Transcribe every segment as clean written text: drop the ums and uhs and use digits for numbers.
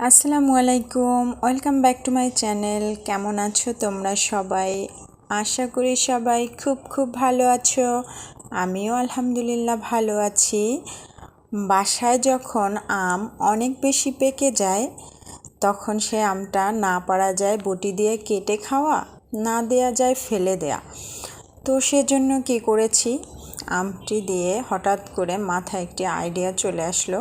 আসসালামু আলাইকুম, welcome back to my channel. কেমন আছো তোমরা সবাই? আশা করি সবাই খুব ভালো আছো। আমিও আলহামদুলিল্লাহ ভালো আছি। বাসায় যখন আম অনেক বেশি পেকে যায় তখন সে আমটা না পারা যায় বটি দিয়ে কেটে খাওয়া, না দেয়া যায় ফেলে দেয়া। তো সেজন্য কী করেছি, আমটি দিয়ে হঠাৎ করে মাথায় একটি আইডিয়া চলে আসলো,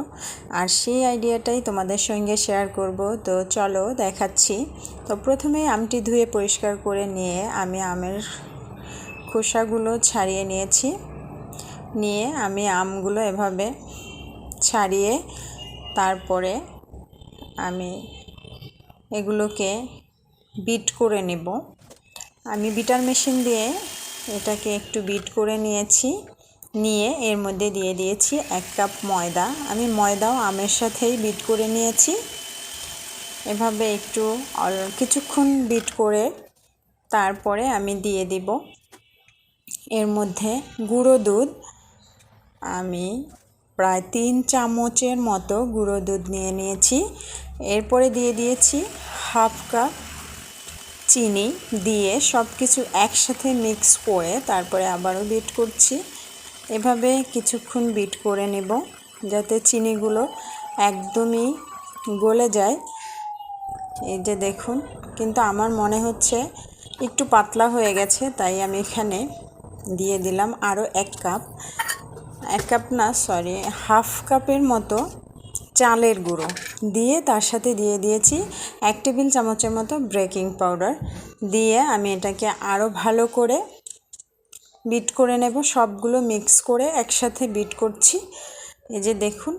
আর সেই আইডিয়াটাই তোমাদের সঙ্গে শেয়ার করব। তো চলো দেখাচ্ছি। তো প্রথমেই আমটি ধুয়ে পরিষ্কার করে নিয়ে আমি আমের খোসাগুলো ছাড়িয়ে নিয়েছি। নিয়ে আমি আমগুলো এভাবে ছাড়িয়ে তারপরে আমি এগুলোকে বিট করে নেব। আমি বিটার মেশিন দিয়ে এটাকে একটু বিট করে নিয়েছি। নিয়ে এর মধ্যে দিয়ে দিয়েছি 1 কাপ ময়দা। আমি ময়দাও আমের সাথেই বিট করে নিয়েছি। এভাবে একটু কিছুক্ষণ বিট করে তারপরে আমি দিয়ে দিব এর মধ্যে গুঁড়ো দুধ। আমি প্রায় 3 চামচের মতো গুঁড়ো দুধ নিয়ে নিয়েছি। এরপরে দিয়ে দিয়েছি 1/2 কাপ চিনি। দিয়ে সব কিছু একসাথে মিক্স করে তারপরে আবারও বিট করছি। এভাবে কিছুক্ষণ বিট করে নেব যাতে চিনিগুলো একদমই গলে যায়। এই যে দেখুন, কিন্তু আমার মনে হচ্ছে একটু পাতলা হয়ে গেছে, তাই আমি এখানে দিয়ে দিলাম আরও 1 কাপ, 1/2 কাপের মতো চালের গুঁড়ো। দিয়ে তার সাথে দিয়ে দিয়েছি 1 টেবিল চামচের মতো বেকিং পাউডার। দিয়ে আমি এটাকে আরও ভালো করে বিট করে নেব। সবগুলো মিক্স করে একসাথে বিট করছি। এই যে দেখুন,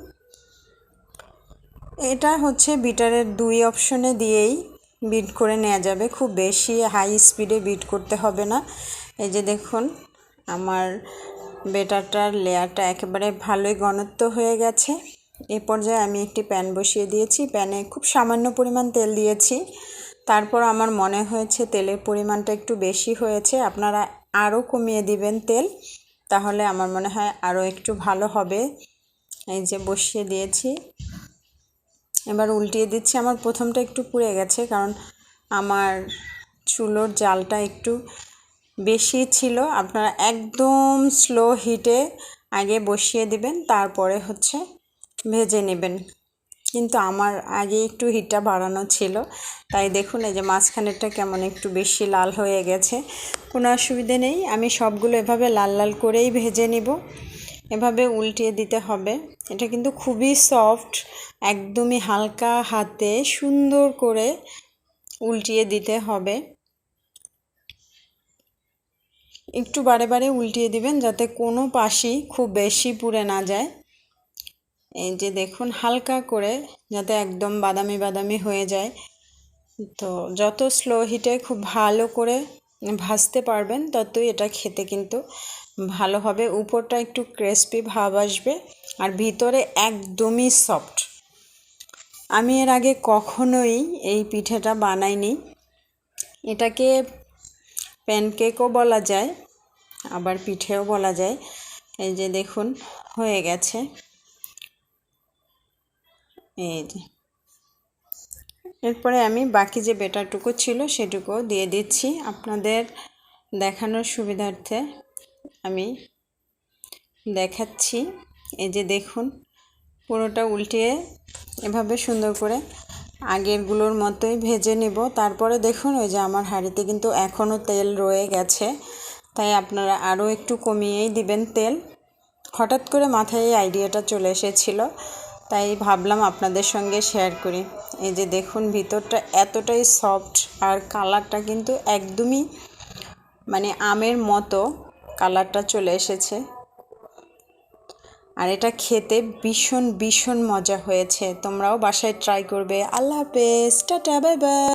এটা হচ্ছে বিটারের 2 অপশনে দিয়েই বিট করে নেওয়া যাবে, খুব বেশি হাই স্পিডে বিট করতে হবে না। এই যে দেখুন, আমার বেটারটার লেয়ারটা একেবারে ভালোই ঘনত্ব হয়ে গেছে। এই পর্যায়ে আমি একটি প্যান বসিয়ে দিয়েছি। প্যানে খুব সামান্য পরিমাণ তেল দিয়েছি। তারপর আমার মনে হয়েছে তেলের পরিমাণটা একটু বেশি হয়েছে, আপনারা আরও কমিয়ে দিবেন তেল, তাহলে আমার মনে হয় আরও একটু ভালো হবে। এই যে বসিয়ে দিয়েছি, এবার উল্টিয়ে দিচ্ছি। আমার প্রথমটা একটু পুড়ে গেছে, কারণ আমার চুলোর জালটা একটু বেশি ছিল। আপনারা একদম স্লো হিটে আগে বসিয়ে দিবেন, তারপরে হচ্ছে ভেজে নেবেন। কিন্তু আমার আগে একটু হিটটা বাড়ানো ছিল, তাই দেখুন এই যে মাঝখানেরটা কেমন একটু বেশি লাল হয়ে গেছে। কোনো অসুবিধে নেই, আমি সবগুলো এভাবে লাল লাল করেই ভেজে নিব। এভাবে উল্টিয়ে দিতে হবে। এটা কিন্তু খুবই সফট, একদমই হালকা হাতে সুন্দর করে উল্টিয়ে দিতে হবে। একটু বারে বারে উল্টিয়ে দিবেন যাতে কোনো পাশই খুব বেশি পুড়ে না যায়। এই যে দেখুন, হালকা করে যাতে একদম বাদামি বাদামি হয়ে যায়। তো যত স্লো হিটে খুব ভালো করে ভাজতে পারবেন ততই এটা খেতে কিন্তু ভালো হবে। উপরটা একটু ক্রিসপি ভাব আসবে আর ভিতরে একদমই সফট। আমি এর আগে কখনোই এই পিঠেটা বানাইনি। এটাকে প্যানকেকও বলা যায়, আবার পিঠেও বলা যায়। এই যে দেখুন, হয়ে গেছে। এই যে এরপরে আমি বাকি যে বেটারটুকু ছিল সেটুকুও দিয়ে দিচ্ছি। আপনাদের দেখানোর সুবিধার্থে আমি দেখাচ্ছি। এই যে দেখুন, পুরোটা উল্টিয়ে এভাবে সুন্দর করে আগেরগুলোর মতোই ভেজে নেব। তারপরে দেখুন, ওই যে আমার হাঁড়িতে কিন্তু এখনও তেল রয়ে গেছে, তাই আপনারা আরও একটু কমিয়েই দিবেন তেল। হঠাৎ করে মাথায় এই আইডিয়াটা চলে এসেছিলো, তাই ভাবলাম আপনাদের সঙ্গে শেয়ার করি। এই যে দেখুন, ভিতরটা এতটাই সফট আর কালারটা কিন্তু একদমই মানে আমের মতো কালারটা চলে এসেছে। আর এটা খেতে ভীষণ মজা হয়েছে। তোমরাও বাসায় ট্রাই করবে। আল্লাহ হাফেজ, টাটা, বাই বাই।